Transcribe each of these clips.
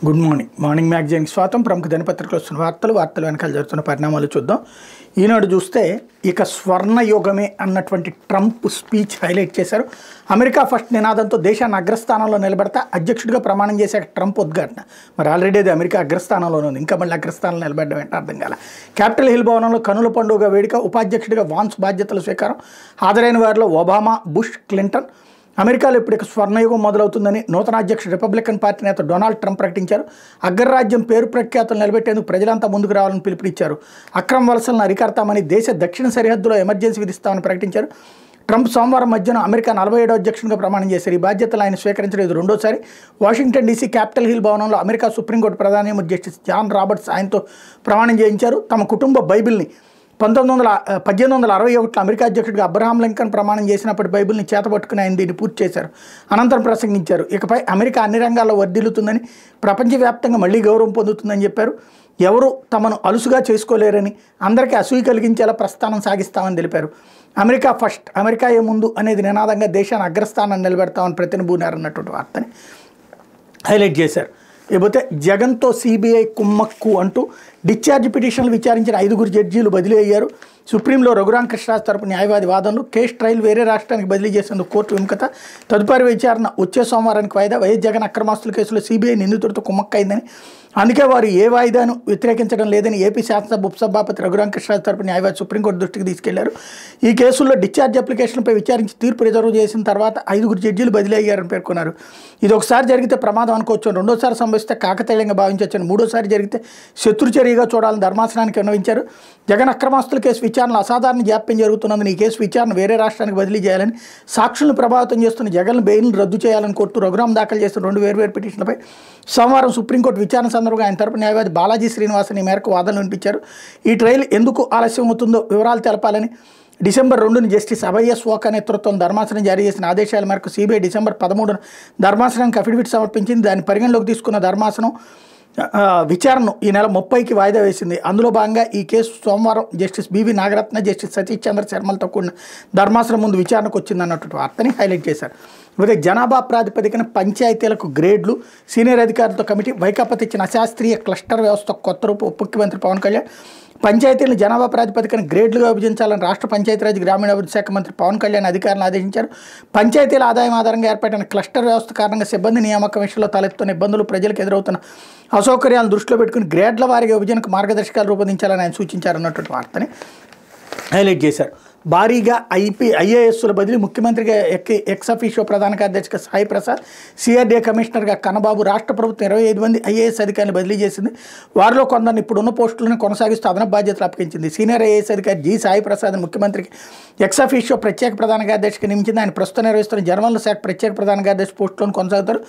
Good morning. Morning మ్యాగజైన్కి స్వాగతం. ప్రముఖ దినపత్రికలు వస్తున్న వార్తలు వెనకాల జరుగుతున్న పరిణామాలు చూద్దాం. ఈనాడు చూస్తే ఇక స్వర్ణయుగమే అన్నటువంటి ట్రంప్ స్పీచ్ హైలైట్ చేశారు. అమెరికా ఫస్ట్ నినాదంతో దేశాన్ని అగ్రస్థానంలో నిలబెడతా అధ్యక్షుడిగా ప్రమాణం చేసే ట్రంప్ ఉద్ఘాటన. మరి ఆల్రెడీ అది అమెరికా అగ్రస్థానంలోనే ఉంది, ఇంకా మళ్ళీ అగ్రస్థానంలో నిలబెట్టడం ఏంటో అర్థం కాల. క్యాపిటల్ హిల్ భవనంలో కనుల పండుగ వేడుక, ఉపాధ్యక్షుడిగా వాన్స్ బాధ్యతల స్వీకారం. హాజరైన వారిలో ఒబామా, బుష్, క్లింటన్. అమెరికాలో ఇప్పుడు ఇక స్వర్ణయుగం మొదలవుతుందని నూతన అధ్యక్షుడు రిపబ్లికన్ పార్టీ నేత డొనాల్డ్ ట్రంప్ ప్రకటించారు. అగ్రరాజ్యం పేరు ప్రఖ్యాతులు నిలబెట్టేందుకు ప్రజలంతా ముందుకు రావాలని పిలుపునిచ్చారు. అక్రమ వలసలను అరికడతామని, దేశ దక్షిణ సరిహద్దులో ఎమర్జెన్సీ విధిస్తామని ప్రకటించారు. ట్రంప్ సోమవారం మధ్యాహ్నం అమెరికా 47వ అధ్యక్షుడిగా ప్రమాణం చేశారు. ఈ బాధ్యతలు ఆయన స్వీకరించడం ఇది రెండోసారి. వాషింగ్టన్ డీసీ క్యాపిటల్ హిల్ భవనంలో అమెరికా సుప్రీంకోర్టు ప్రధాన న్యాయమూర్తి జస్టిస్ జాన్ రాబర్ట్స్ ఆయనతో ప్రమాణం చేయించారు. తమ కుటుంబ బైబిల్ని 1861 అమెరికా అధ్యక్షుడిగా అబ్రహాం లింకన్ ప్రమాణం చేసినప్పటి బైబిల్ని చేతపట్టుకుని ఆయన దీన్ని పూర్తి చేశారు. అనంతరం ప్రసంగించారు. ఇకపై అమెరికా అన్ని రంగాల్లో వర్ధిల్లుతుందని, ప్రపంచవ్యాప్తంగా మళ్లీ గౌరవం పొందుతుందని చెప్పారు. ఎవరు తమను అలుసుగా చేసుకోలేరని, అందరికీ అసూయ కలిగించేలా ప్రస్థానం సాగిస్తామని తెలిపారు. అమెరికా ఫస్ట్, అమెరికాయే ముందు అనేది నినాదంగా దేశాన్ని అగ్రస్థానాన్ని నిలబెడతామని ప్రతినబూనారన్నటువంటి వార్తని హైలైట్ చేశారు. లేకపోతే జగన్తో సిబిఐ కుమ్మక్కు అంటూ డిశ్చార్జ్ పిటిషన్లు విచారించిన 5 జడ్జీలు బదిలీ అయ్యారు. సుప్రీంలో రఘురాం కృష్ణరాజు తరపు న్యాయవాది వాదనలు, కేసు ట్రయల్ వేరే రాష్ట్రానికి బదిలీ చేసేందుకు కోర్టు విముఖత. తదుపరి విచారణ వచ్చే సోమవారానికి వాయిదా. వైఎస్ జగన్ అక్రమాస్తుల కేసులో సిబిఐ నిందితుడితో కుమ్మక్కైందని, అందుకే వారు ఏ వాయిదాను వ్యతిరేకించడం లేదని ఏపీ శాసనసభ ఉపసభాపతి రఘురాం కృష్ణరాజు తరపు న్యాయవాది సుప్రీంకోర్టు దృష్టికి తీసుకెళ్లారు. ఈ కేసుల్లో డిశ్చార్జ్ అప్లికేషన్పై విచారించి తీర్పు రిజర్వ్ చేసిన తర్వాత 5 జడ్జీలు బదిలీ అయ్యారని పేర్కొన్నారు. ఇది ఒకసారి జరిగితే ప్రమాదం అనుకోవచ్చు, రెండోసారి సంభవిస్తే కాకతాళీయంగా భావించవచ్చని, మూడోసారి జరిగితే శత్రుచర్యగా చూడాలని ధర్మాసనానికి విన్నవించారు. జగన్ అక్రమాస్తుల కేసు విచారణలో అసాధారణ జాప్యం జరుగుతున్నందున ఈ కేసు విచారణ వేరే రాష్ట్రానికి బదిలీ చేయాలని, సాక్షులను ప్రభావితం చేస్తున్న జగన్ బెయిల్ను రద్దు చేయాలని కోరుతూ రఘురాం దాఖలు చేసిన 2 వేర్వేరు పిటిషన్లపై సోమవారం సుప్రీంకోర్టు విచారణ సందర్భంగా ఆయన తరపు న్యాయవాది బాలాజీ శ్రీనివాసన్ ఈ మేరకు వాదనలు వినిపించారు. ఈ ట్రయల్ ఎందుకు ఆలస్యం అవుతుందో వివరాలు తెలపాలని డిసెంబర్ 2న జస్టిస్ అభయ స్వోకా నేతృత్వం ధర్మాసనం జారీ చేసిన ఆదేశాల మేరకు సిబిఐ డిసెంబర్ 13న ధర్మాసనానికి అఫిడవిట్ సమర్పించింది. దాన్ని పరిగణలోకి తీసుకున్న ధర్మాసనం విచారణను ఈ నెల 30కి వాయిదా వేసింది. అందులో భాగంగా ఈ కేసు సోమవారం justice B V Nagarathna, justice Satish Chandra శర్మలతో కూడిన ధర్మాసనం ముందు విచారణకు వచ్చిందన్నటువంటి వార్తని హైలైట్ చేశారు. ఇకపోతే జనాభా ప్రాతిపదికన పంచాయతీలకు గ్రేడ్లు, సీనియర్ అధికారులతో కమిటీ. వైకాపా తెచ్చిన అశాస్త్రీయ క్లస్టర్ వ్యవస్థ కొత్త రూపం. ఉప ముఖ్యమంత్రి పవన్ కళ్యాణ్ పంచాయతీలను జనాభా ప్రాతిపదికన గ్రేడ్లుగా విభజించాలని రాష్ట్ర పంచాయతీరాజ్ గ్రామీణాభివృద్ధి శాఖ మంత్రి పవన్ కళ్యాణ్ అధికారులను ఆదేశించారు. పంచాయతీల ఆదాయం ఆధారంగా ఏర్పడిన క్లస్టర్ వ్యవస్థ కారణంగా సిబ్బంది నియామకం విషయంలో తలెత్తున్న ఇబ్బందులు, ప్రజలకు ఎదురవుతున్న అసౌకర్యాలను దృష్టిలో పెట్టుకుని గ్రేడ్ల వారీగా విభజనకు మార్గదర్శకాలు రూపొందించాలని ఆయన సూచించారన్నటువంటి వార్తని హైలైట్ చేశారు. భారీగా ఐఏఎస్ల బదిలీ. ముఖ్యమంత్రిగా ఎక్స్ అఫీషియో ప్రధాన కార్యదర్శిగా సాయి ప్రసాద్, సిఆర్డీఏ కమిషనర్గా కన్నబాబు. రాష్ట్ర ప్రభుత్వం 25 మంది ఐఏఎస్ అధికారులు బదిలీ చేసింది. వారిలో కొందరిని ఇప్పుడున్న పోస్టులను కొనసాగిస్తూ అదనపు బాధ్యతలు అప్పగించింది. సీనియర్ ఐఏఎస్ అధికారి జి సాయి ప్రసాద్ ముఖ్యమంత్రికి ఎక్స్ అఫీషియో ప్రత్యేక ప్రధాన కార్యదర్శిగా నియమించింది. ఆయన ప్రస్తుతం నిర్వహిస్తున్న జనవనరుల శాఖ ప్రత్యేక ప్రధాన కార్యదర్శి పోస్టులను కొనసాగుతారు.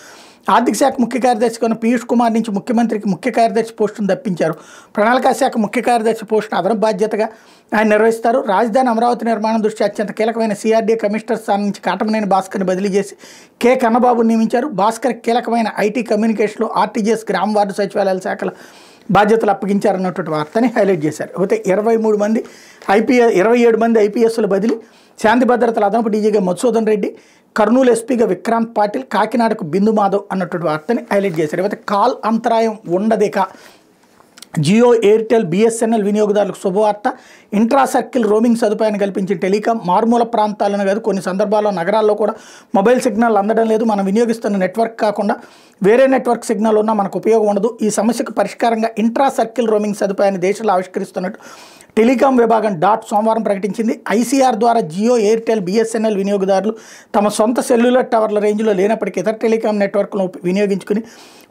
ఆర్థిక శాఖ ముఖ్య కార్యదర్శిగా ఉన్న పీయూష్ కుమార్ నుంచి ముఖ్యమంత్రికి ముఖ్య కార్యదర్శి పోస్టును తప్పించారు. ప్రణాళికా శాఖ ముఖ్య కార్యదర్శి పోస్టును అదనపు బాధ్యతగా ఆయన నిర్వహిస్తారు. రాజధాని అమరావతి నిర్మాణం దృష్ట్యా అత్యంత కీలకమైన సిఆర్డీఏ కమిషనర్ స్థానం నుంచి కాటమనేని భాస్కర్ని బదిలీ చేసి కె కన్నబాబుని నియమించారు. భాస్కర్ కీలకమైన ఐటీ, కమ్యూనికేషన్లు, ఆర్టీజీఎస్, గ్రామ వార్డు సచివాలయాల శాఖల బాధ్యతలు అప్పగించారన్నటువంటి వార్తని హైలైట్ చేశారు. అయితే 27 మంది ఐపీఎస్ల బదిలీ. శాంతి భద్రతల అదనపు డీజీగా మధుసూదన్ రెడ్డి, కర్నూలు ఎస్పీగా విక్రాంత్ పాటిల్, కాకినాడకు బిందు మాధవ్ అన్నటువంటి వార్తని హైలైట్ చేశారు. అయితే కాల్ అంతరాయం ఉండదేక జియో, ఎయిర్టెల్, బిఎస్ఎన్ఎల్ వినియోగదారులకు శుభవార్త. ఇంట్రా సర్కిల్ రోమింగ్ సదుపాయాన్ని కల్పించిన టెలికాం. మారుమూల ప్రాంతాలను కాదు, కొన్ని సందర్భాల్లో నగరాల్లో కూడా మొబైల్ సిగ్నల్ అందడం లేదు. మనం వినియోగిస్తున్న నెట్వర్క్ కాకుండా వేరే నెట్వర్క్ సిగ్నల్ ఉన్నా మనకు ఉపయోగం ఉండదు. ఈ సమస్యకు పరిష్కారంగా ఇంట్రా సర్కిల్ రోమింగ్ సదుపాయాన్ని దేశంలో ఆవిష్కరిస్తున్నట్టు టెలికాం విభాగం సోమవారం ప్రకటించింది. ఐసీఆర్ ద్వారా జియో, ఎయిర్టెల్, బిఎస్ఎన్ఎల్ వినియోగదారులు తమ సొంత సెల్యులర్ టవర్ల రేంజ్లో లేనప్పటికీ ఇతర టెలికాం నెట్వర్క్లను వినియోగించుకుని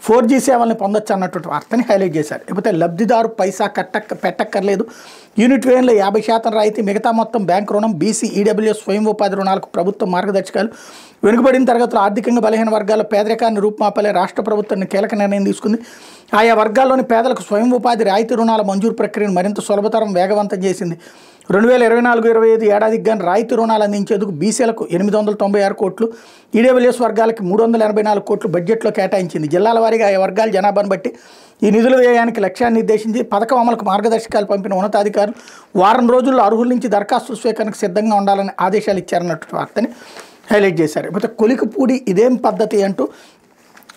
4G సేవలను పొందొచ్చు అన్నటువంటి వార్తని హైలైట్ చేశారు. లేకపోతే లబ్ధిదారు పైసా పెట్టక్కర్లేదు. యూనిట్ వ్యయంలో 50% రాయితీ, మిగతా మొత్తం బ్యాంక్ రుణం. బీసీ, ఈడబ్ల్యూఎస్, స్వయం ఉపాధి రుణాలకు ప్రభుత్వం మార్గదర్శకాలు. వెనుకబడిన తరగతులు, ఆర్థికంగా బలహీన వర్గాల పేదరికాన్ని రూపుమాపలే రాష్ట్ర ప్రభుత్వం కీలక నిర్ణయం తీసుకుంది. ఆయా వర్గాల్లోని పేదలకు స్వయం ఉపాధి రాయితీ రుణాల మంజూరు ప్రక్రియను మరింత సులభతరం, వేగవంతం చేసింది. 2024-25 ఏడాదికి గాను రాయితీ రుణాలు అందించేందుకు బీసీలకు 896 కోట్లు, ఈడబ్ల్యూఎస్ వర్గాలకి 384 కోట్లు బడ్జెట్లో కేటాయించింది. జిల్లాల వారీగా ఆయా వర్గాల జనాభాను బట్టి ఈ నిధుల వ్యయానికి లక్ష్యాన్ని నిర్దేశించి పథకం అమలుకు మార్గదర్శకాలు పంపిన ఉన్నతాధికారులు వారం రోజుల్లో అర్హుల నుంచి దరఖాస్తుల స్వీకరణకు సిద్ధంగా ఉండాలని ఆదేశాలు ఇచ్చారన్నట్టు వార్తని హైలైట్ చేశారు. అయితే కొలికిపూడి ఇదేం పద్ధతి అంటూ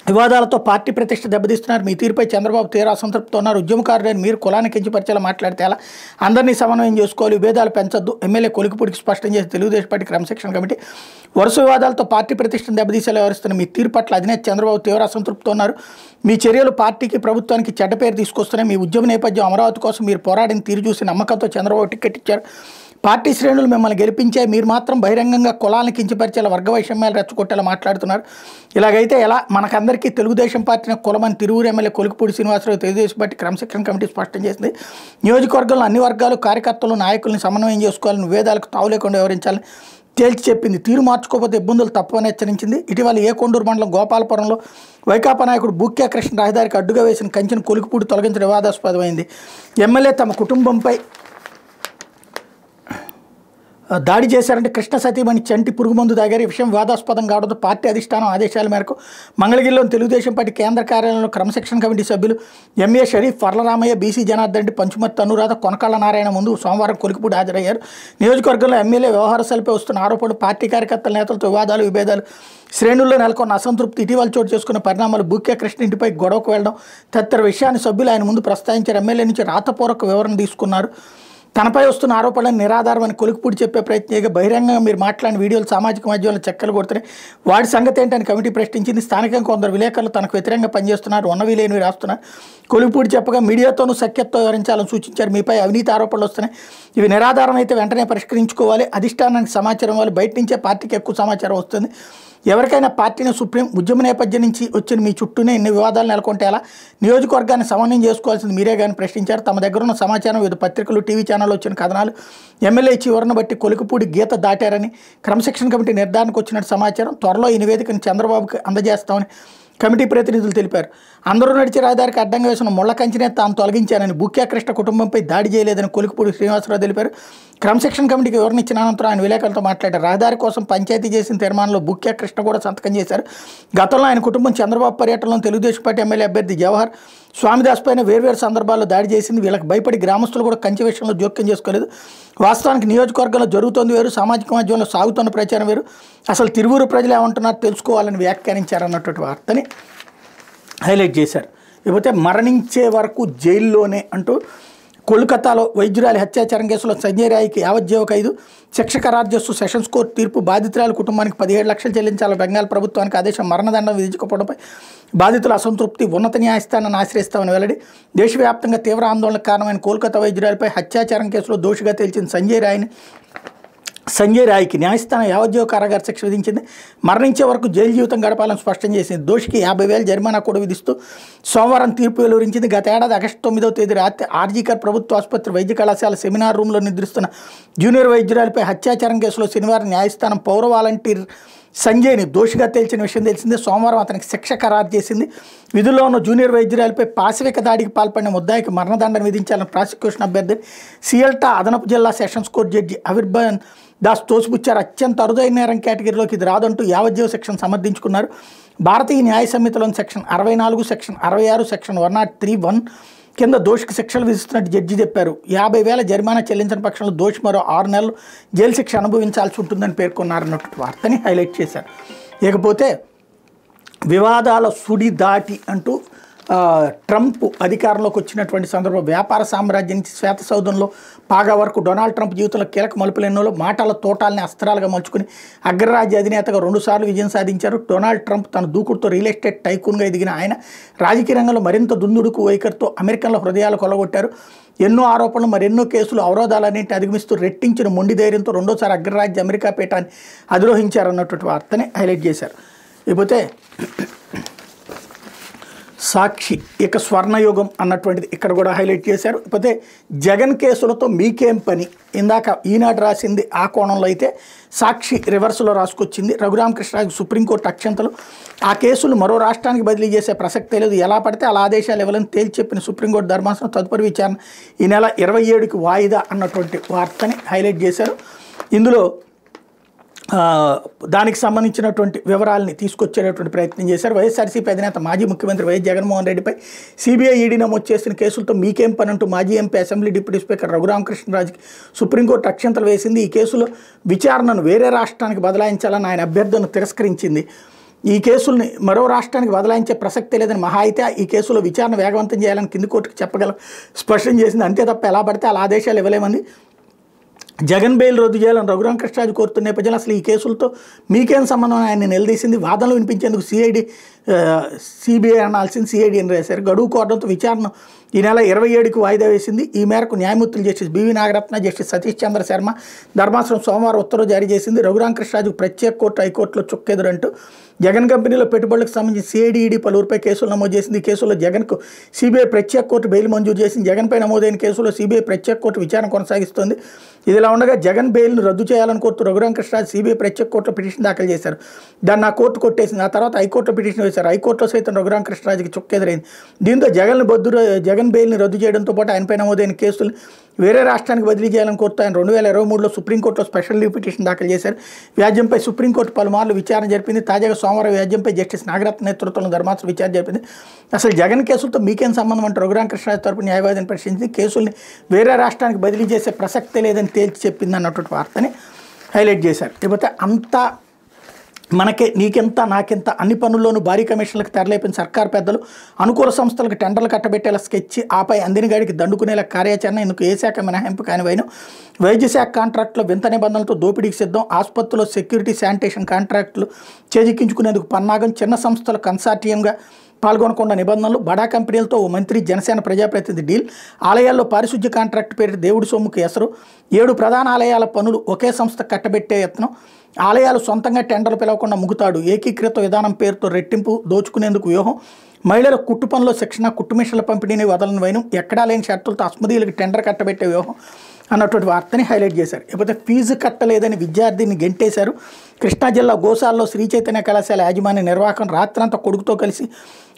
వివాదాలతో పార్టీ ప్రతిష్ట దెబ్బతీస్తున్నారు. మీ తీరుపై చంద్రబాబు తీవ్ర అసంతృప్తితో ఉన్నారు. ఉద్యమకారులని మీరు కులాన్ని కించపరిచేలా మాట్లాడితే ఎలా? అందరినీ సమన్వయం చేసుకోవాలి, విభేదాలు పెంచొద్దు. ఎమ్మెల్యే కొలికిపూడికి స్పష్టం చేసి తెలుగుదేశం పార్టీ క్రమశిక్షణ కమిటీ వరుస వివాదాలతో పార్టీ ప్రతిష్టను దెబ్బతీసేలా వ్యవహరిస్తున్న మీ తీరు పట్ల అధినేత చంద్రబాబు తీవ్ర అసంతృప్తితో ఉన్నారు. మీ చర్యలు పార్టీకి ప్రభుత్వానికి చెడ్డ పేరు తీసుకొస్తున్నాయి. మీ ఉద్యమ నేపథ్యం అమరావతి కోసం మీరు పోరాడిన తీరు చూసి నమ్మకంతో చంద్రబాబు టికెట్ ఇచ్చారు. పార్టీ శ్రేణులు మిమ్మల్ని గెలిపించాయి. మీరు మాత్రం బహిరంగంగా కులాలను కించపరిచేలా, వర్గ వైషమ్యాలు రెచ్చగొట్టేలా మాట్లాడుతున్నారు. ఇలాగైతే ఎలా? మనకందరికీ తెలుగుదేశం పార్టీని కులమని తిరువురు ఎమ్మెల్యే కొలికిపూడి శ్రీనివాసరావు తెలుగుదేశం పార్టీ క్రమశిక్షణ కమిటీ స్పష్టం చేసింది. నియోజకవర్గంలో అన్ని వర్గాలు, కార్యకర్తలు, నాయకులను సమన్వయం చేసుకోవాలని, విభేదాలకు తావు లేకుండా వ్యవహరించాలని తేల్చి చెప్పింది. తీరు మార్చుకోకపోతే ఇబ్బందులు తప్పవని హెచ్చరించింది. ఇటీవల ఏకొండూరు మండలం గోపాలపురంలో వైకాపా నాయకుడు బూక్యా కృష్ణ రహదారికి అడ్డుగా వేసిన కంచెను కొలికిపూడి తొలగించడం వివాదాస్పదమైంది. ఎమ్మెల్యే తమ కుటుంబంపై దాడి చేశారంటే కృష్ణ సతీమణి చంటి పురుగుమందు తాగారు. ఈ విషయం వివాదాస్పదం కావడంతో పార్టీ అధిష్టానం ఆదేశాల మేరకు మంగళగిరిలోని తెలుగుదేశం పార్టీ కేంద్ర కార్యాలయంలో క్రమశిక్షణ కమిటీ సభ్యులు ఎంఏ షరీఫ్, ఫర్లరామయ్య, బీసీ జనార్దన్ రెడ్డి, పంచుమర్తి అనురాధ, కొనకాళ్ళ నారాయణ ముందు సోమవారం కొలికిపూడి హాజరయ్యారు. నియోజకవర్గంలో ఎమ్మెల్యే వ్యవహారశైలిపై వస్తున్న ఆరోపణలు, పార్టీ కార్యకర్తల నేతలతో విభేదాలు, శ్రేణుల్లో నెలకొన్న అసంతృప్తి, ఇటీవల చోటు చేసుకున్న పరిణామాలు, బూక్యా కృష్ణ ఇంటిపై గొడవకు వెళ్లడం తదితర విషయాన్ని సభ్యులు ఆయన ముందు ప్రస్తావించారు. ఎమ్మెల్యే నుంచి రాతపూర్వక వివరణ తీసుకున్నారు. తనపై వస్తున్న ఆరోపణలను నిరాధారమని కొలికిపూడి చెప్పే ప్రయత్నంగా బహిరంగంగా మీరు మాట్లాడిన వీడియోలు సామాజిక మాధ్యమాల్లో చక్కలు కొడుతున్నాయి. వాడి సంగతి ఏంటని కమిటీ ప్రశ్నించింది. స్థానికంగా కొందరు విలేకరులు తనకు వ్యతిరేకంగా పనిచేస్తున్నారు, ఉన్నవి లేనివి రాస్తున్నారు. కొలికిపూడి చెప్పగా మీడియాతోనూ సఖ్యతతో వివరించాలని సూచించారు. మీపై అవినీతి ఆరోపణలు వస్తున్నాయి, ఇవి నిరాధారం అయితే వెంటనే పరిష్కరించుకోవాలి. అధిష్టానానికి సమాచారం ఇవ్వాలి. బయట నుంచే పార్టీకి ఎక్కువ సమాచారం వస్తుంది. ఎవరికైనా పార్టీని సుప్రీం ఉద్యమ నేపథ్యం నుంచి వచ్చిన మీ చుట్టూనే ఇన్ని వివాదాలు నెలకొంటే ఎలా? నియోజకవర్గాన్ని సమన్వయం చేసుకోవాల్సింది మీరే కానీ ప్రశ్నించారు. తమ దగ్గర ఉన్న సమాచారం వివిధ పత్రికలు, టీవీ ఛానల్లో వచ్చిన కథనాలు, ఎమ్మెల్యే ఇచ్చి వివరణ బట్టి కొలికిపూడి గీత దాటారని క్రమశిక్షణ కమిటీ నిర్ధారణకు వచ్చినట్టు సమాచారం. త్వరలో ఈ నివేదికను చంద్రబాబుకి అందజేస్తామని కమిటీ ప్రతినిధులు తెలిపారు. అందరూ నడిచే రహదారికి అడ్డంగా వేసిన ముళ్ల కంచెనే తాను తొలగించానని, బూక్యా కృష్ణ కుటుంబంపై దాడి చేయలేదని కొలికిపూడి శ్రీనివాసరావు తెలిపారు. క్రమశిక్షణ కమిటీకి వివరణ ఇచ్చిన అనంతరం ఆయన విలేకరులతో మాట్లాడారు. రహదారి కోసం పంచాయతీ చేసిన తీర్మానంలో బూక్యా కృష్ణ కూడా సంతకం చేశారు. గతంలో ఆయన కుటుంబం చంద్రబాబు పర్యటనలో తెలుగుదేశం పార్టీ ఎమ్మెల్యే అభ్యర్థి జవహర్ స్వామిదాస్ పైన వేర్వేరు సందర్భాల్లో దాడి చేసింది. వీళ్ళకి భయపడి గ్రామస్తులు కూడా కంచె విషయంలో జోక్యం చేసుకోలేదు. వాస్తవానికి నియోజకవర్గంలో జరుగుతోంది వేరు, సామాజిక మాధ్యమంలో సాగుతున్న ప్రచారం వేరు. అసలు తిరువూరు ప్రజలు ఏమంటున్నారో తెలుసుకోవాలని వ్యాఖ్యానించారన్నటువంటి వార్తని హైలైట్ చేశారు. ఇకపోతే మరణించే వరకు జైల్లోనే అంటూ కోల్కతాలో వైద్యురాలి హత్యాచారం కేసులో సంజయ్ రాయ్కి యావజ్జీవ ఖైదు, శిక్ష ఖరారు చేస్తూ సెషన్స్ కోర్టు తీర్పు. బాధితురాలి కుటుంబానికి 17 లక్షలు చెల్లించాలని బెంగాల్ ప్రభుత్వానికి ఆదేశం. మరణదండం విధించకపోవడంపై బాధితుల అసంతృప్తి, ఉన్నత న్యాయస్థానాన్ని ఆశ్రయిస్తామని వెల్లడి. దేశవ్యాప్తంగా తీవ్ర ఆందోళనకు కారణమైన కోల్కతా వైద్యురాలిపై హత్యాచారం కేసులో దోషిగా తేల్చిన సంజయ్ రాయ్కి న్యాయస్థానం యావజ్జీవ కారాగార శిక్ష విధించింది. మరణించే వరకు జైలు జీవితం గడపాలని స్పష్టం చేసింది. దోషికి 50,000 జరిమానా కూడా విధిస్తూ సోమవారం తీర్పు వెలువరించింది. గత ఏడాది ఆగస్టు 9వ తేదీ రాత్రి ఆర్జీకర్ ప్రభుత్వ ఆసుపత్రి వైద్య కళాశాల సెమినార్ రూమ్లో నిద్రిస్తున్న జూనియర్ వైద్యురాలిపై హత్యాచారం కేసులో శనివారం న్యాయస్థానం పౌర వాలంటీర్ సంజయ్ని దోషిగా తేల్చిన విషయం తెలిసిందే. సోమవారం అతనికి శిక్ష ఖరారు చేసింది. విధుల్లో ఉన్న జూనియర్ వైద్యురాలిపై పాశవిక దాడికి పాల్పడిన ముద్దాయికి మరణదండన విధించాలని ప్రాసిక్యూషన్ అభ్యర్థి సియల్టా అదనపు జిల్లా సెషన్స్ కోర్టు జడ్జి అవిర్భన్ దాస్ తోసిపుచ్చారు. అత్యంత అరుదైన నేరం కేటగిరీలోకి ఇది రాదంటూ యావజ్జీవ శిక్షను సమర్థించుకున్నారు. భారతీయ న్యాయ సంహితలోని సెక్షన్ 64, సెక్షన్ 66, సెక్షన్ 103(1) కింద దోషికి శిక్షలు విధిస్తున్నట్టు జడ్జి చెప్పారు. 50,000 జరిమానా చెల్లించిన పక్షంలో దోషి మరో 6 నెలలు జైలు శిక్ష అనుభవించాల్సి ఉంటుందని పేర్కొన్నారన్నట్టు వార్తని హైలైట్ చేశారు. ఇకపోతే వివాదాల సుడి దాటి అంటూ ట్రంప్ అధికారంలోకి వచ్చినటువంటి సందర్భంలో వ్యాపార సామ్రాజ్యం నుంచి శ్వేత సౌధంలో పాగా వరకు డొనాల్డ్ ట్రంప్ జీవితంలో కీలక మలుపులు ఎన్నోలో మాటల తోటాలని అస్త్రాలుగా మలుచుకుని అగ్రరాజ్య అధినేతగా 2 సార్లు విజయం సాధించారు. డొనాల్డ్ ట్రంప్ తన దూకుడుతో రియల్ ఎస్టేట్ టైకూన్గా ఎదిగిన ఆయన రాజకీయ రంగంలో మరింత దుందుడుకు వైఖరితో అమెరికన్ల హృదయాలు కొలగొట్టారు. ఎన్నో ఆరోపణలు, మరెన్నో కేసులు, అవరోధాలన్నింటినీ అధిగమిస్తూ రెట్టించిన మొండి ధైర్యంతో రెండోసారి అగ్రరాజ్య అమెరికా పీఠాన్ని అధిరోహించారన్నటువంటి వార్తని హైలైట్ చేశారు. ఇకపోతే సాక్షి ఇక స్వర్ణయుగం అన్నటువంటిది ఇక్కడ కూడా హైలైట్ చేశారు. ఇకపోతే జగన్ కేసులతో మీకేం పని, ఇందాక ఈనాడు రాసింది ఆ కోణంలో అయితే సాక్షి రివర్స్లో రాసుకొచ్చింది. రఘురామకృష్ణరాజు సుప్రీంకోర్టు అక్షంతలు, ఆ కేసులు మరో రాష్ట్రానికి బదిలీ చేసే ప్రసక్తే లేదు, ఎలా పడితే అలా ఆదేశాలు ఇవ్వాలని తేల్చి చెప్పిన సుప్రీంకోర్టు ధర్మాసనం తదుపరి విచారణ ఈ నెల 27కి వాయిదా అన్నటువంటి వార్తని హైలైట్ చేశారు. ఇందులో దానికి సంబంధించినటువంటి వివరాలని తీసుకొచ్చేటటువంటి ప్రయత్నం చేశారు. వైఎస్ఆర్సీపీ అధినేత మాజీ ముఖ్యమంత్రి వైఎస్ జగన్మోహన్ రెడ్డిపై సిబిఐ ఈడీ నమోదు చేసిన కేసులతో మీకేం పని అంటూ మాజీ ఎంపీ అసెంబ్లీ డిప్యూటీ స్పీకర్ రఘురామకృష్ణరాజుకి సుప్రీంకోర్టు అక్షంతలు వేసింది. ఈ కేసులో విచారణను వేరే రాష్ట్రానికి బదలాయించాలని ఆయన అభ్యర్థనను తిరస్కరించింది. ఈ కేసుల్ని మరో రాష్ట్రానికి బదలాయించే ప్రసక్తే లేదని మహా అయితే ఈ కేసులో విచారణ వేగవంతం చేయాలని కింది కోర్టుకు స్పష్టం చేసింది. అంతే తప్ప ఎలా పడితే అలా ఆదేశాలు ఇవ్వలేమని. జగన్ బెయిల్ రద్దు చేయాలని రఘురామకృష్ణరాజు కోరుతున్న నేపథ్యంలో అసలు ఈ కేసులతో మీకేం సంబంధం ఆయన నిలదీసింది. వాదనలు వినిపించేందుకు సిబిఐ అనాల్సింది సిఐడి అని రాశారు. గడువు కోరడంతో విచారణ ఈ నెల 27కి వాయిదా వేసింది. ఈ మేరకు న్యాయమూర్తులు justice B V Nagarathna, justice Satish Chandra Sharma ధర్మాసనం సోమవారం ఉత్తర్వులు జారీ చేసింది. రఘురామకృష్ణరాజుకు ప్రత్యేక కోర్టు హైకోర్టులో చుక్కెదురంటూ జగన్ కంపెనీలో పెట్టుబడులకు సంబంధించి సిఐడి ఈడీ పలువురిపై కేసులు నమోదు చేసింది. ఈ కేసులో జగన్కు సిబిఐ ప్రత్యేక కోర్టు బెయిల్ మంజూరు చేసింది. జగన్పై నమోదైన కేసులో సిబిఐ ప్రత్యేక కోర్టు విచారణ కొనసాగిస్తోంది. ఇదిలా ఉండగా జగన్ బెయిల్ను రద్దు చేయాలని కోరుతూ రఘురామకృష్ణరాజు సిబిఐ ప్రత్యేక కోర్టులో పిటిషన్ దాఖలు చేశారు. దాన్ని ఆ కోర్టు కొట్టేసింది. ఆ తర్వాత హైకోర్టులో పిటిషన్ వేశారు. హైకోర్టులో సైతం రఘురామకృష్ణరాజుకి చుక్కెదురైంది. దీంతో జగన్ బెయిల్ని రద్దు చేయడంతో పాటు ఆయనపై నమోదైన కేసులు వేరే రాష్ట్రానికి బదిలీ చేయాలని కోరుతూ ఆయన 2023లో సుప్రీంకోర్టులో స్పెషల్ లీవ్ పిటిషన్ దాఖలు చేశారు. వ్యాజ్యంపై సుప్రీంకోర్టు పలుమార్లు విచారణ జరిపింది. తాజాగా సోమవారం వ్యాజ్యంపై జస్టిస్ నాగరత్న నేతృత్వంలో ధర్మాసనం విచారణ జరిపింది. అసలు జగన్ కేసులతో మీకేం సంబంధం అంటే రఘురామకృష్ణరాజు తరపు న్యాయవాదిని ప్రశ్నించి కేసుల్ని వేరే రాష్ట్రానికి బదిలీ చేసే ప్రసక్తే లేదని తేల్చి చెప్పింది అన్నటువంటి వార్తని హైలైట్ చేశారు. లేకపోతే అంతా మనకే నీకెంత నాకెంత అన్ని పనుల్లోనూ భారీ కమిషన్లకు తెరలేపిన సర్కార్ పెద్దలు అనుకూల సంస్థలకు టెండర్లు కట్టబెట్టేలా స్కెచ్ ఆపై అందినగాడికి దండుకునేలా కార్యాచరణ ఇందుకు ఏ శాఖ మినహాయింపు కానివైన వైద్య శాఖ కాంట్రాక్టులో వింత నిబంధనలతో దోపిడీకి సిద్ధం ఆసుపత్రిలో సెక్యూరిటీ శానిటేషన్ కాంట్రాక్టులు చేజిక్కించుకునేందుకు పన్నాగం చిన్న సంస్థలు కన్సార్టియంగా పాల్గొనకుండా నిబంధనలు బడా కంపెనీలతో ఓ మంత్రి జనసేన ప్రజాప్రతినిధి డీల్ ఆలయాల్లో పారిశుద్ధ్య కాంట్రాక్టు పేరు దేవుడి సొమ్ముకు ఎసరు 7 ప్రధాన ఆలయాల పనులు ఒకే సంస్థ కట్టబెట్టే యత్నం ఆలయాలు సొంతంగా టెండర్లు పిలవకుండా ముగుతాడు ఏకీకృత విధానం పేరుతో రెట్టింపు దోచుకునేందుకు వ్యూహం మహిళల కుట్టు పనుల్లో శిక్షణ కుట్టు మిషన్ల పంపిణీని వదలని వైనం ఎక్కడా లేని షరతులతో అస్మదీయులకు టెండర్ కట్టబెట్టే వ్యూహం అన్నటువంటి వార్తని హైలైట్ చేశారు. ఇకపోతే ఫీజు కట్టలేదని విద్యార్థిని గెంటేశారు. కృష్ణా జిల్లా గోసాల్లో శ్రీ చైతన్య కళాశాల యాజమాన్య నిర్వాహకం రాత్రంతా కొడుకుతో కలిసి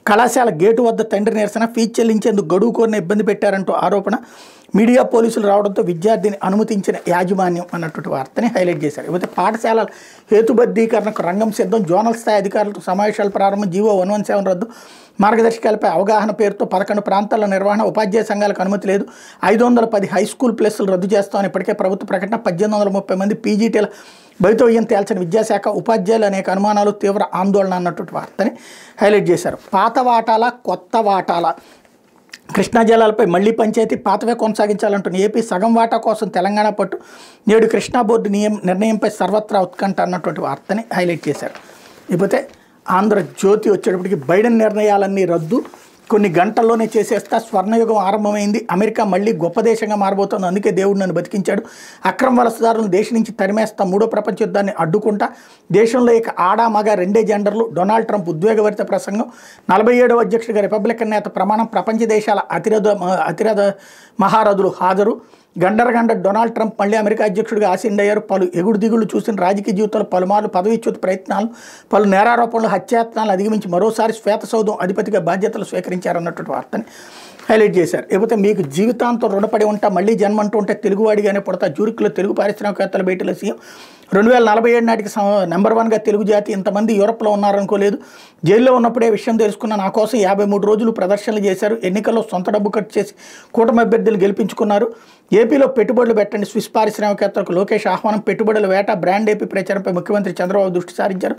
కళాశాల గేటు వద్ద తండ్రి నిరసన ఫీజు చెల్లించేందుకు గడువు కోరిన ఇబ్బంది పెట్టారంటూ ఆరోపణ మీడియా పోలీసులు రావడంతో విద్యార్థిని అనుమతించిన యాజమాన్యం అన్నటువంటి వార్తని హైలైట్ చేశారు. ఇకపోతే పాఠశాలల హేతుబద్ధీకరణకు రంగం సిద్ధం జోనల్ స్థాయి అధికారులతో సమావేశాల ప్రారంభం జీవో 117 రద్దు మార్గదర్శకాలపై అవగాహన పేరుతో 11 ప్రాంతాల నిర్వహణ ఉపాధ్యాయ సంఘాలకు అనుమతి లేదు 510 హై స్కూల్ ప్లస్లు రద్దు చేస్తామని ఇప్పటికే ప్రభుత్వ ప్రకటన 1830 మంది పీజీటీల భవితవ్యం తేల్చిన విద్యాశాఖ ఉపాధ్యాయులు అనేక అనుమానాలు తీవ్ర ఆందోళన అన్నటువంటి వార్తని హైలైట్ చేశారు. పాత వాటాల కొత్త వాటాల కృష్ణా జలాలపై మళ్లీ పంచాయతీ పాతవే కొనసాగించాలంటున్న ఏపీ సగం వాటా కోసం తెలంగాణ పట్టు నేడు కృష్ణా బోర్డు నిర్ణయంపై సర్వత్రా ఉత్కంఠ అన్నటువంటి వార్తని హైలైట్ చేశారు. ఇకపోతే ఆంధ్రజ్యోతి వచ్చేటప్పటికి బైడెన్ నిర్ణయాలన్నీ రద్దు కొన్ని గంటల్లోనే చేసేస్తా స్వర్ణయుగం ఆరంభమైంది అమెరికా మళ్ళీ గొప్ప దేశంగా మారబోతోంది అందుకే దేవుడు నన్ను బతికించాడు అక్రమ వలసదారులను దేశం నుంచి తరిమేస్తా మూడో ప్రపంచ యుద్ధాన్ని అడ్డుకుంటా దేశంలో ఇక ఆడా మగ రెండే జెండర్లు డొనాల్డ్ ట్రంప్ ఉద్వేగభరిత ప్రసంగం 47వ అధ్యక్షుడిగా రిపబ్లికన్ నేత ప్రమాణం ప్రపంచ దేశాల అతిరథ మహారథులు హాజరు గండరగండ డొనాల్డ్ ట్రంప్ మళ్ళీ అమెరికా అధ్యక్షుడిగా ఆసీనుడయ్యారు పలు ఎగుడు దిగులు చూసిన రాజకీయ జీవితంలో పలుమార్లు పదవీచ్యుత ప్రయత్నాలు పలు నేరారోపణలు హత్యాయత్నాలు అధిగమించి మరోసారి శ్వేతసౌధం అధిపతిగా బాధ్యతలు స్వీకరించారన్నటువంటి వార్తని హైలైట్ చేశారు. లేకపోతే మీకు జీవితాంతం రుణపడి ఉంటా మళ్ళీ జన్మంటూ ఉంటే తెలుగువాడిగానే పుడతా జ్యూరిక్లో తెలుగు పారిశ్రామికవేత్తల భేటీలో సీఎం 2047 నాటికి నెంబర్ 1గా తెలుగు జాతి ఇంతమంది యూరప్లో ఉన్నారనుకోలేదు జైల్లో ఉన్నప్పుడే విషయం తెలుసుకున్న నా కోసం 53 రోజులు ప్రదర్శనలు చేశారు ఎన్నికల్లో సొంత డబ్బు ఖర్చు చేసి కూటమి అభ్యర్థులు గెలిపించుకున్నారు ఏపీలో పెట్టుబడులు పెట్టండి స్విస్ పారిశ్రామికవేత్తలకు లోకేష్ ఆహ్వానం పెట్టుబడుల వేట బ్రాండ్ ఏపీ ప్రచారంపై ముఖ్యమంత్రి చంద్రబాబు దృష్టి సారించారు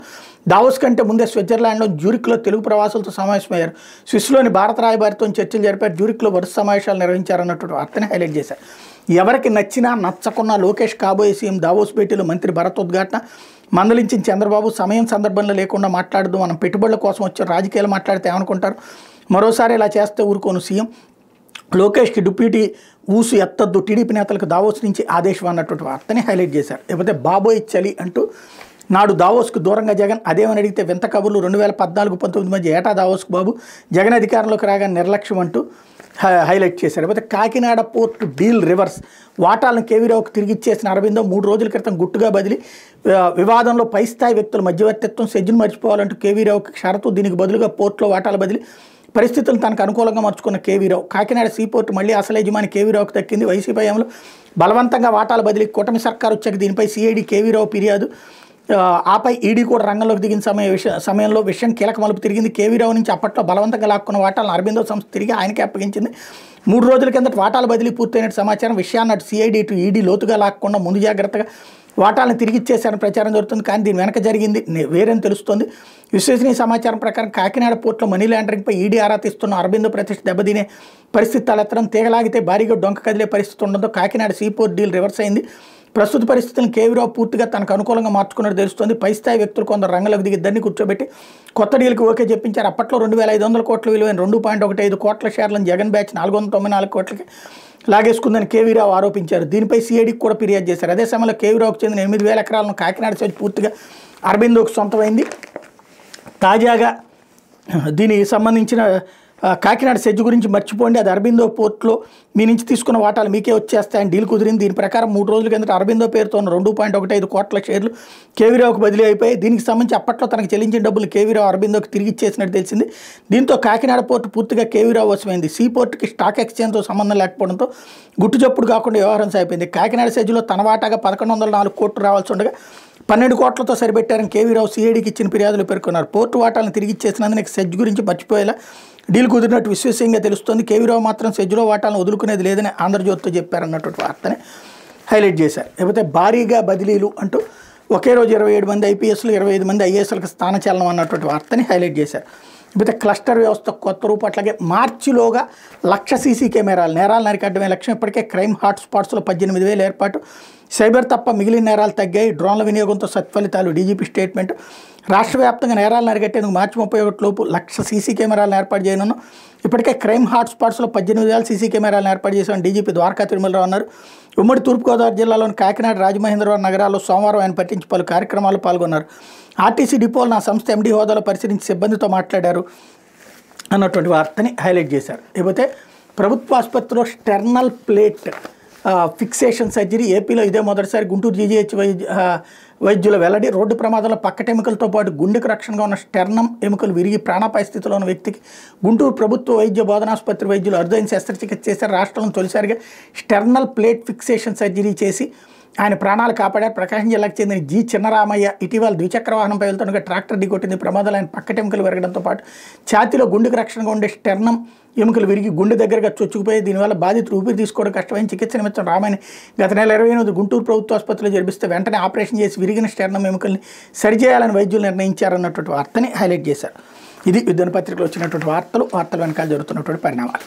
దావోస్ కంటే ముందే స్విట్జర్లాండ్లో జ్యూరిక్లో తెలుగు ప్రవాసులతో సమావేశమయ్యారు స్విస్లోని భారత రాయబారితో చర్చలు జరిపారు జ్యూరిక్లో వరుస సమావేశాలు నిర్వహించారన్నటువంటి వార్తని హైలైట్ చేశారు. ఎవరికి నచ్చినా నచ్చకున్నా లోకేష్ కాబోయే సీఎం దావోస్ భేటీలో మంత్రి భరత్ ఉద్ఘాటన మందలించిన చంద్రబాబు సమయం సందర్భంలో లేకుండా మాట్లాడదు మనం పెట్టుబడుల కోసం వచ్చే రాజకీయాలు మాట్లాడితే ఏమనుకుంటారు మరోసారి ఇలా చేస్తే ఊరుకోను సీఎం లోకేష్కి డిప్యూటీ ఊసు ఎత్తద్దు టీడీపీ నేతలకు దావోస్ నుంచి ఆదేశం అన్నటువంటి వార్తని హైలైట్ చేశారు. లేకపోతే బాబోయ్ చలి అంటూ నాడు దావోస్కు దూరంగా జగన్ అదేమని అడిగితే వింత కబుర్లు 2014-19 మధ్య ఏటా దావోస్కు బాబు జగన్ అధికారంలోకి రాగా నిర్లక్ష్యం అంటూ హైలైట్ చేశారు. లేకపోతే కాకినాడ పోర్టు డీల్ రివర్స్ వాటాలను కేవీరావుకు తిరిగి ఇచ్చేసిన అరవిందో 3 రోజుల క్రితం గుట్టుగా బదిలీ వివాదంలో పై స్థాయి వ్యక్తుల మధ్యవర్తిత్వం సెజ్జును మర్చిపోవాలంటూ కేవీరావుకి షరతు దీనికి బదులుగా పోర్టులో వాటాల బదిలీ పరిస్థితులు తనకు అనుకూలంగా మార్చుకున్న కేవీరావు కాకినాడ సీపోర్టు మళ్ళీ అసలు యజమాని కేవీరావుకు దక్కింది వైసీపీ హయాంలో బలవంతంగా వాటాల బదిలీ కూటమి సర్కారు వచ్చాక దీనిపై సిఐడి కేవీరావు ఫిర్యాదు ఆపై ఈడీ కూడా రంగంలోకి దిగిన సమయంలో విషయం కీలక మలుపు తిరిగింది కేవీరావు నుంచి అప్పట్లో బలవంతంగా లాక్కున్న వాటాలను అరబిందో సంస్థ తిరిగి ఆయనకే అప్పగించింది 3 రోజుల కిందట వాటాల బదిలీ పూర్తయిన సమాచారం విషయాన్ని అటు సిఐడి ఇటు ఈడీ లోతుగా లాక్కుండా ముందు జాగ్రత్తగా వాటాలను తిరిగి ఇచ్చేశారని ప్రచారం జరుగుతుంది. కానీ దీని వెనక జరిగింది వేరేని తెలుస్తోంది. విశ్వసనీయ సమాచారం ప్రకారం కాకినాడ పోర్టులో మనీ లాండరింగ్పై ఈడీ ఆరా తీస్తున్న అరబిందో ప్రతిష్ఠ దెబ్బతినే పరిస్థితి తలెత్తడం, తీగలాగితే భారీగా డొంక కదిలే పరిస్థితి ఉండడంతో కాకినాడ సీపోర్ట్ డీల్ రివర్స్ అయింది. ప్రస్తుత పరిస్థితులను కేవీరావు పూర్తిగా తనకు అనుకూలంగా మార్చుకున్నట్టు తెలుస్తోంది. పై స్థాయి వ్యక్తులు కొందరు రంగంలోకి దిగి ఇద్దరిని కూర్చోబెట్టి కొత్త డీల్కి ఓకే చెప్పించారు. అప్పట్లో 2,500 కోట్ల విలువైన 2.15 కోట్ల షేర్లను జగన్ బ్యాచ్ 494 కోట్లకి లాగేసుకుందని కేవీరావు ఆరోపించారు. దీనిపై సిఐడికి కూడా ఫిర్యాదు చేశారు. అదే సమయంలో కేవీరావుకు చెందిన 8,000 ఎకరాలను కాకినాడ సెజ్ పూర్తిగా అరబిందోకు సొంతమైంది. తాజాగా దీనికి సంబంధించిన కాకినాడ సెజ్ గురించి మర్చిపోండి, అది అరబిందో పోర్ట్లో మీ నుంచి తీసుకున్న వాటాలు మీకే వచ్చేస్తాయని డీల్ కుదిరింది. దీని ప్రకారం 3 రోజుల కిందట అరబిందో పేరుతో ఉన్న 2.15 కోట్ల షేర్లు కేవీరావుకు బదిలీ అయిపోయి దీనికి సంబంధించి అప్పట్లో తనకు చెల్లించిన డబ్బులు కేవీరావు అరబిందోకి తిరిగి ఇచ్చేసినట్టు తెలిసింది. దీంతో కాకినాడ పోర్టు పూర్తిగా కేవీరావు వశమైంది. సీ పోర్టుకి స్టాక్ ఎక్స్చేంజ్తో సంబంధం లేకపోవడంతో గుట్టుచప్పుడు కాకుండా వ్యవహారం సాగిపోయింది. కాకినాడ సెజ్లో తన వాటాగా 1,104 కోట్లు రావాల్సి ఉండగా 12 కోట్లతో సరిపెట్టారని కేవీరావు సిఐడికి ఇచ్చిన ఫిర్యాదులు పేర్కొన్నారు. పోర్టు వాటాలను తిరిగి ఇచ్చేసినందుకు సెజ్ గురించి మర్చిపోయేలా డీల్ కుదిరినట్టు విశ్వసనీయంగా తెలుస్తోంది. కేవీరావు మాత్రం సెజ్లో వాటాలను వదులుకునేది లేదని ఆంధ్రజ్యోతితో చెప్పారన్నటువంటి వార్తని హైలైట్ చేశారు. లేకపోతే భారీగా బదిలీలు అంటూ ఒకే రోజు 27 మంది ఐపీఎస్లు 25 మంది ఐఏఎస్లకు స్థానచలనం అన్నటువంటి వార్తని హైలైట్ చేశారు. లేకపోతే క్లస్టర్ వ్యవస్థ కొత్త రూపు, అట్లాగే మార్చిలోగా 1,00,000 సీసీ కెమెరాలు, నేరాలను అరికట్టడమే లక్ష్యం. ఇప్పటికే క్రైమ్ హాట్స్పాట్స్లో 18,000 ఏర్పాటు, సైబర్ తప్ప మిగిలిన నేరాలు తగ్గాయి, డ్రోన్ల వినియోగంతో సత్ఫలితాలు. DGP statement. రాష్ట్ర వ్యాప్తంగా నేరాలను అరికట్టేందుకు మార్చి 31 లోపు 1,00,000 సీసీ కెమెరాలను ఏర్పాటు చేయనున్నాం. ఇప్పటికే క్రైమ్ హాట్స్పాట్స్లో 18,000 సీసీ కెమెరాలను ఏర్పాటు చేశామని డీజీపీ ద్వారకా తిరుమలరావు అన్నారు. ఉమ్మడి తూర్పుగోదావరి జిల్లాలోని కాకినాడ, రాజమహేంద్రవరం నగరాల్లో సోమవారం ఆయన పట్టించి పలు కార్యక్రమాల్లో పాల్గొన్నారు. ఆర్టీసీ డిపోలు నా సంస్థ ఎండీ హోదాలో పరిశీలించి సిబ్బందితో మాట్లాడారు అన్నటువంటి వార్తని హైలైట్ చేశారు. లేకపోతే ప్రభుత్వ ఆసుపత్రిలో స్టెర్నల్ ప్లేట్ ఫిక్సేషన్ సర్జరీ ఏపీలో ఇదే మొదటిసారి. గుంటూరు జీజీహెచ్ వైద్యుల వెల్లడి. రోడ్డు ప్రమాదంలో పక్కట ఎముకలతో పాటు గుండెకు రక్షణగా ఉన్న స్టెర్నం ఎముకలు విరిగి ప్రాణాపాయ స్థితిలో ఉన్న వ్యక్తికి గుంటూరు ప్రభుత్వ వైద్య బోధనాసుపత్రి వైద్యులు అరుదైన శస్త్రచికిత్స చేశారు. రాష్ట్రంలో తొలిసారిగా స్టెర్నల్ ప్లేట్ ఫిక్సేషన్ సర్జరీ చేసి ఆయన ప్రాణాలు కాపాడారు. ప్రకాశం జిల్లాకు చెందిన జి చిన్నరామయ్య ఇటీవల ద్విచక్ర వాహనంపై వెళ్తుండగా ట్రాక్టర్ ఢీకొట్టింది. ప్రమాదాలు ఆయన పక్కట ఎముకలు విరగడంతో పాటు ఛాతీలో గుండెకు రక్షణగా ఉండే స్టెర్నం ఎముకలు విరిగి గుండె దగ్గరగా చొచ్చుకుపోయి దీనివల్ల బాధితులు ఊపిరి తీసుకోవడం కష్టమైన చికిత్స నిమిత్తం రామాయణ గత నెల 28 గుంటూరు ప్రభుత్వ ఆసుపత్రిలో జరిపిస్తే వెంటనే ఆపరేషన్ చేసి విరిగిన స్టెర్నం ఎముకల్ని సరిచేయాలని వైద్యులు నిర్ణయించారన్నటువంటి వార్తని హైలైట్ చేశారు. ఇది దినపత్రికలో వచ్చినటువంటి వార్తలు వెనకాల జరుగుతున్నటువంటి పరిణామాలు.